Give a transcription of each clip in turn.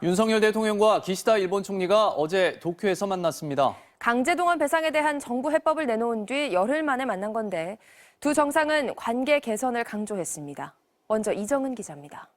윤석열 대통령과 기시다 일본 총리가 어제 도쿄에서 만났습니다. 강제동원 배상에 대한 정부 해법을 내놓은 뒤 열흘 만에 만난 건데 두 정상은 관계 개선을 강조했습니다. 먼저 이정은 기자입니다.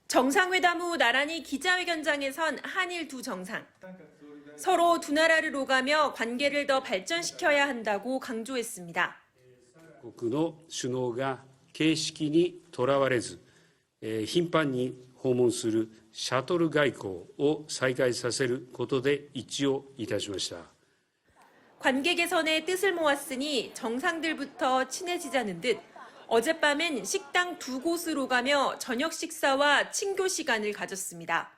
정상회담 후 나란히 기자회견장에선 한일 두 정상. 서로 두 나라를 오가며 관계를 더 발전시켜야 한다고 강조했습니다. 国の首脳が形式にとらわれず、頻繁に訪問するシャトル外交を再開させることで一致をいたしました。 관계 개선에 뜻을 모았으니 정상들부터 친해지자는 듯 어젯밤엔 식당 두 곳으로 가며 저녁 식사와 친교 시간을 가졌습니다.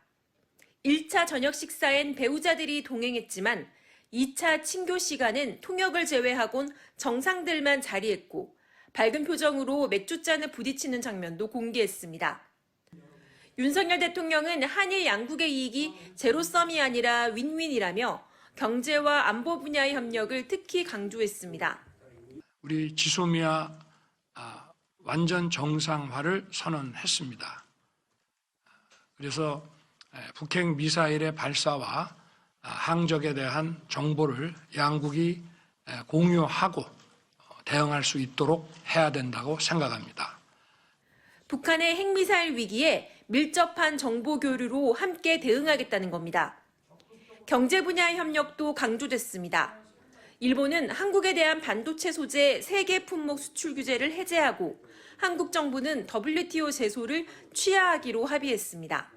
1차 저녁 식사엔 배우자들이 동행했지만 2차 친교 시간은 통역을 제외하곤 정상들만 자리했고 밝은 표정으로 맥주잔을 부딪히는 장면도 공개했습니다. 윤석열 대통령은 한일 양국의 이익이 제로섬이 아니라 윈윈이라며 경제와 안보 분야의 협력을 특히 강조했습니다. 우리 지소미아 완전 정상화를 선언했습니다. 그래서 북핵 미사일의 발사와 항적에 대한 정보를 양국이 공유하고 대응할 수 있도록 해야 된다고 생각합니다. 북한의 핵미사일 위기에 밀접한 정보 교류로 함께 대응하겠다는 겁니다. 경제 분야의 협력도 강조됐습니다. 일본은 한국에 대한 반도체 소재 세계 품목 수출 규제를 해제하고 한국 정부는 WTO 제소를 취하하기로 합의했습니다.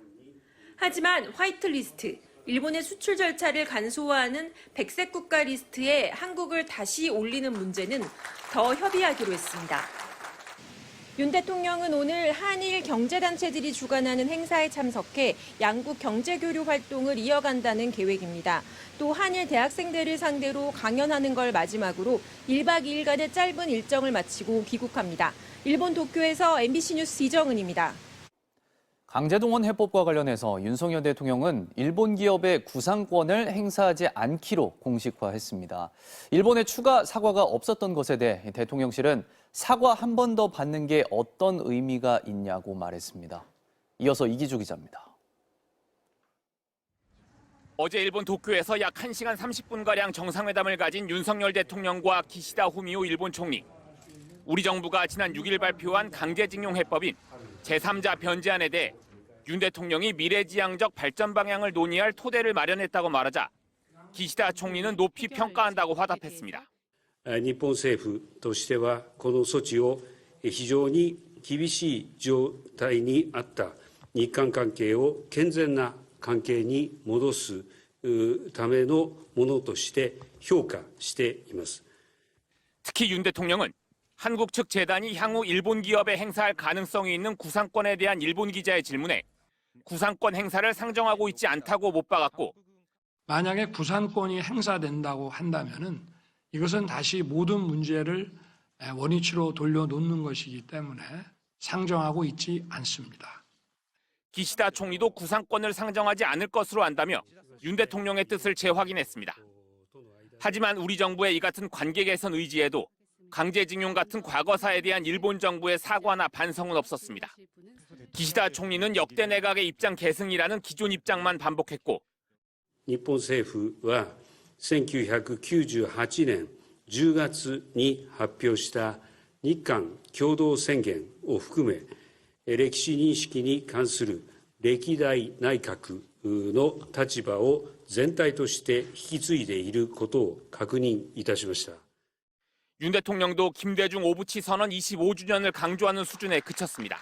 하지만 화이트리스트, 일본의 수출 절차를 간소화하는 백색 국가 리스트에 한국을 다시 올리는 문제는 더 협의하기로 했습니다. 윤 대통령은 오늘 한일 경제단체들이 주관하는 행사에 참석해 양국 경제교류 활동을 이어간다는 계획입니다. 또 한일 대학생들을 상대로 강연하는 걸 마지막으로 1박 2일간의 짧은 일정을 마치고 귀국합니다. 일본 도쿄에서 MBC 뉴스 이정은입니다. 강제동원 해법과 관련해서 윤석열 대통령은 일본 기업의 구상권을 행사하지 않기로 공식화했습니다. 일본의 추가 사과가 없었던 것에 대해 대통령실은 사과 한 번 더 받는 게 어떤 의미가 있냐고 말했습니다. 이어서 이기주 기자입니다. 어제 일본 도쿄에서 약 1시간 30분가량 정상회담을 가진 윤석열 대통령과 기시다 후미오 일본 총리. 우리 정부가 지난 6일 발표한 강제징용 해법인 제3자 변제안에 대해 윤 대통령이 미래지향적 발전 방향을 논의할 토대를 마련했다고 말하자 기시다 총리는 높이 평가한다고 화답했습니다. 日本政府としてはこの措置を非常に厳しい状態にあった日韓関係を健全な関係に戻すためのものとして評価しています。 특히 윤 대통령은 한국 측 재단이 향후 일본 기업에 행사할 가능성이 있는 구상권에 대한 일본 기자의 질문에 구상권 행사를 상정하고 있지 않다고 못 박았고 만약에 구상권이 행사된다고 한다면은 이것은 다시 모든 문제를 원위치로 돌려놓는 것이기 때문에 상정하고 있지 않습니다. 기시다 총리도 구상권을 상정하지 않을 것으로 안다며 윤 대통령의 뜻을 재확인했습니다. 하지만 우리 정부의 이 같은 관계 개선 의지에도 강제징용 같은 과거사에 대한 일본 정부의 사과나 반성은 없었습니다. 기시다 총리는 역대 내각의 입장 계승이라는 기존 입장만 반복했고 日本政府は1998年10月に発表した日韓共同宣言を含め歴史認識に関する歴代内閣の立場を全体として引き継いでいることを確認いたしました。 윤 대통령도 김대중 오부치 선언 25주년을 강조하는 수준에 그쳤습니다.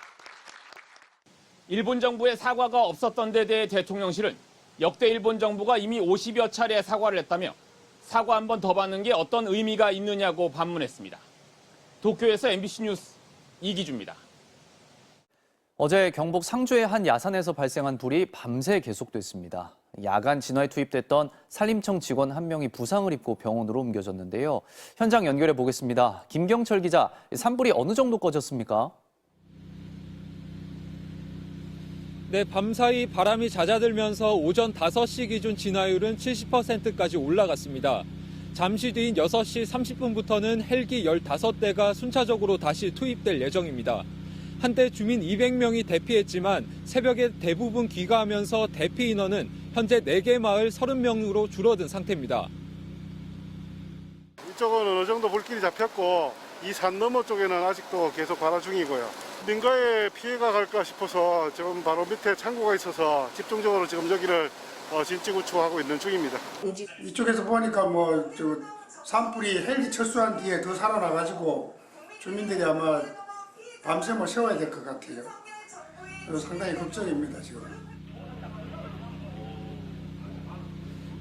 일본 정부의 사과가 없었던 데 대해 대통령실은 역대 일본 정부가 이미 50여 차례 사과를 했다며 사과 한 번 더 받는 게 어떤 의미가 있느냐고 반문했습니다. 도쿄에서 MBC 뉴스 이기주입니다. 어제 경북 상주의 한 야산에서 발생한 불이 밤새 계속됐습니다. 야간 진화에 투입됐던 산림청 직원 한 명이 부상을 입고 병원으로 옮겨졌는데요. 현장 연결해 보겠습니다. 김경철 기자, 산불이 어느 정도 꺼졌습니까? 네, 밤사이 바람이 잦아들면서 오전 5시 기준 진화율은 70%까지 올라갔습니다. 잠시 뒤인 6시 30분부터는 헬기 15대가 순차적으로 다시 투입될 예정입니다. 한때 주민 200명이 대피했지만 새벽에 대부분 귀가하면서 대피 인원은 현재 4개 마을 30명으로 줄어든 상태입니다. 이쪽은 어느 정도 물길이 잡혔고 이 산 너머 쪽에는 아직도 계속 관할 중이고요. 민가에 피해가 갈까 싶어서 지금 바로 밑에 창고가 있어서 집중적으로 지금 여기를 진지 구축하고 있는 중입니다. 이쪽에서 보니까 산불이 헬기 철수한 뒤에 더 살아나가지고 주민들이 아마 밤새 세워야 될 것 같아요. 그래서 상당히 걱정입니다, 지금.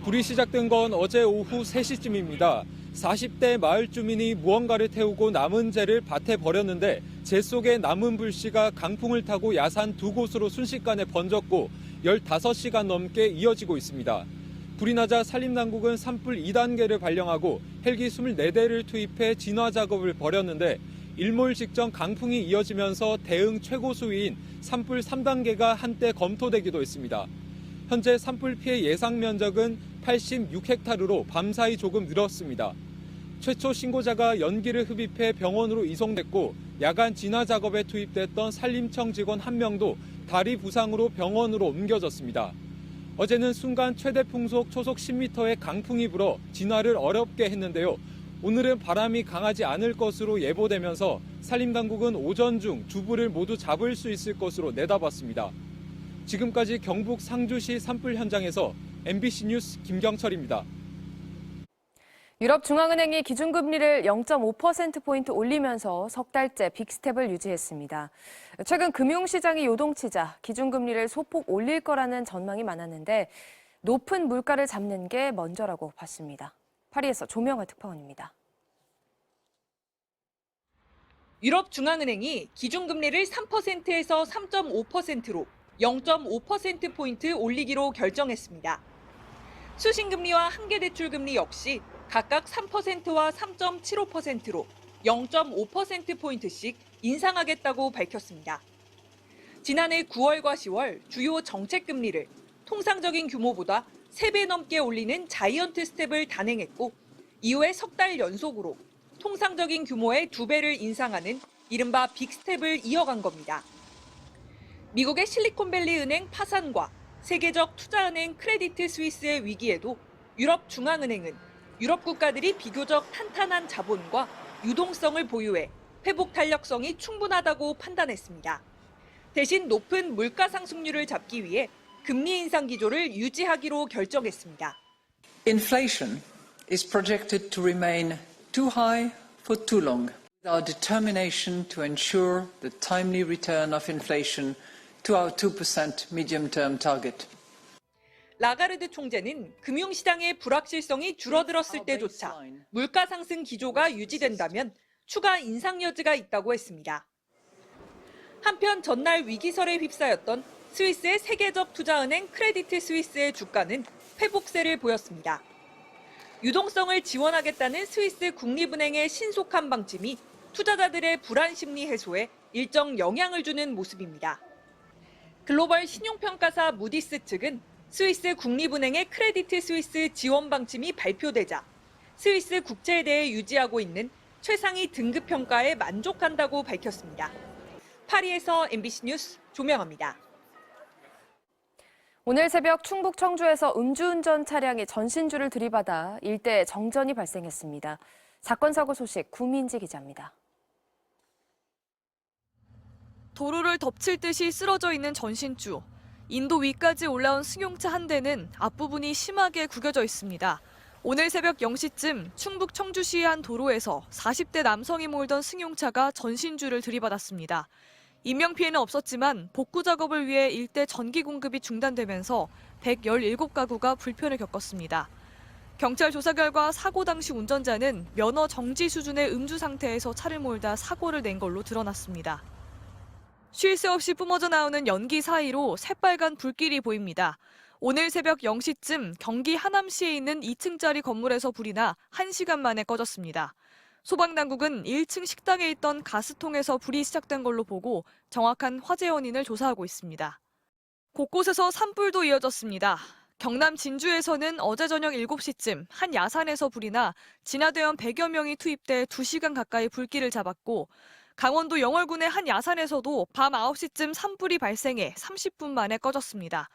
불이 시작된 건 어제 오후 3시쯤입니다. 40대 마을 주민이 무언가를 태우고 남은 재를 밭에 버렸는데 재 속에 남은 불씨가 강풍을 타고 야산 2곳으로 순식간에 번졌고 15시간 넘게 이어지고 있습니다. 불이 나자 산림당국은 산불 2단계를 발령하고 헬기 24대를 투입해 진화 작업을 벌였는데 일몰 직전 강풍이 이어지면서 대응 최고 수위인 산불 3단계가 한때 검토되기도 했습니다. 현재 산불 피해 예상 면적은 86헥타르로 밤사이 조금 늘었습니다. 최초 신고자가 연기를 흡입해 병원으로 이송됐고 야간 진화 작업에 투입됐던 산림청 직원 1명도 다리 부상으로 병원으로 옮겨졌습니다. 어제는 순간 최대 풍속 초속 10m의 강풍이 불어 진화를 어렵게 했는데요. 오늘은 바람이 강하지 않을 것으로 예보되면서 산림당국은 오전 중 주부를 모두 잡을 수 있을 것으로 내다봤습니다. 지금까지 경북 상주시 산불 현장에서 MBC 뉴스 김경철입니다. 유럽중앙은행이 기준금리를 0.5%포인트 올리면서 석 달째 빅스텝을 유지했습니다. 최근 금융시장이 요동치자 기준금리를 소폭 올릴 거라는 전망이 많았는데 높은 물가를 잡는 게 먼저라고 봤습니다. 파리에서 조명화 특파원입니다. 유럽중앙은행이 기준금리를 3%에서 3.5%로 0.5%포인트 올리기로 결정했습니다. 수신금리와 한계대출금리 역시 각각 3%와 3.75%로 0.5%포인트씩 인상하겠다고 밝혔습니다. 지난해 9월과 10월 주요 정책금리를 통상적인 규모보다 3배 넘게 올리는 자이언트 스텝을 단행했고 이후에 석 달 연속으로 통상적인 규모의 2배를 인상하는 이른바 빅스텝을 이어간 겁니다. 미국의 실리콘밸리 은행 파산과 세계적 투자은행 크레디트 스위스의 위기에도 유럽중앙은행은 유럽 국가들이 비교적 탄탄한 자본과 유동성을 보유해 회복 탄력성이 충분하다고 판단했습니다. 대신 높은 물가 상승률을 잡기 위해 금리 인상 기조를 유지하기로 결정했습니다. Inflation is projected to remain too high for too long. Our determination to ensure the timely return of inflation to our 2% medium-term target. 라가르드 총재는 금융시장의 불확실성이 줄어들었을 때조차 물가 상승 기조가 유지된다면 추가 인상 여지가 있다고 했습니다. 한편 전날 위기설에 휩싸였던 스위스의 세계적 투자은행 크레디트 스위스의 주가는 회복세를 보였습니다. 유동성을 지원하겠다는 스위스 국립은행의 신속한 방침이 투자자들의 불안 심리 해소에 일정 영향을 주는 모습입니다. 글로벌 신용평가사 무디스 측은 스위스 국립은행의 크레디트 스위스 지원 방침이 발표되자 스위스 국채에 대해 유지하고 있는 최상위 등급 평가에 만족한다고 밝혔습니다. 파리에서 MBC 뉴스 조명아입니다. 오늘 새벽 충북 청주에서 음주운전 차량이 전신주를 들이받아 일대 정전이 발생했습니다. 사건 사고 소식 구민지 기자입니다. 도로를 덮칠 듯이 쓰러져 있는 전신주. 인도 위까지 올라온 승용차 한 대는 앞부분이 심하게 구겨져 있습니다. 오늘 새벽 0시쯤 충북 청주시의 한 도로에서 40대 남성이 몰던 승용차가 전신주를 들이받았습니다. 인명피해는 없었지만 복구 작업을 위해 일대 전기 공급이 중단되면서 117가구가 불편을 겪었습니다. 경찰 조사 결과 사고 당시 운전자는 면허 정지 수준의 음주 상태에서 차를 몰다 사고를 낸 걸로 드러났습니다. 쉴 새 없이 뿜어져 나오는 연기 사이로 새빨간 불길이 보입니다. 오늘 새벽 0시쯤 경기 하남시에 있는 2층짜리 건물에서 불이 나 1시간 만에 꺼졌습니다. 소방당국은 1층 식당에 있던 가스통에서 불이 시작된 걸로 보고 정확한 화재 원인을 조사하고 있습니다. 곳곳에서 산불도 이어졌습니다. 경남 진주에서는 어제 저녁 7시쯤 한 야산에서 불이 나 진화대원 100여 명이 투입돼 2시간 가까이 불길을 잡았고 강원도 영월군의 한 야산에서도 밤 9시쯤 산불이 발생해 30분 만에 꺼졌습니다.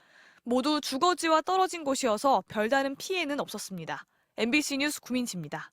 모두 주거지와 떨어진 곳이어서 별다른 피해는 없었습니다. MBC 뉴스 구민지입니다.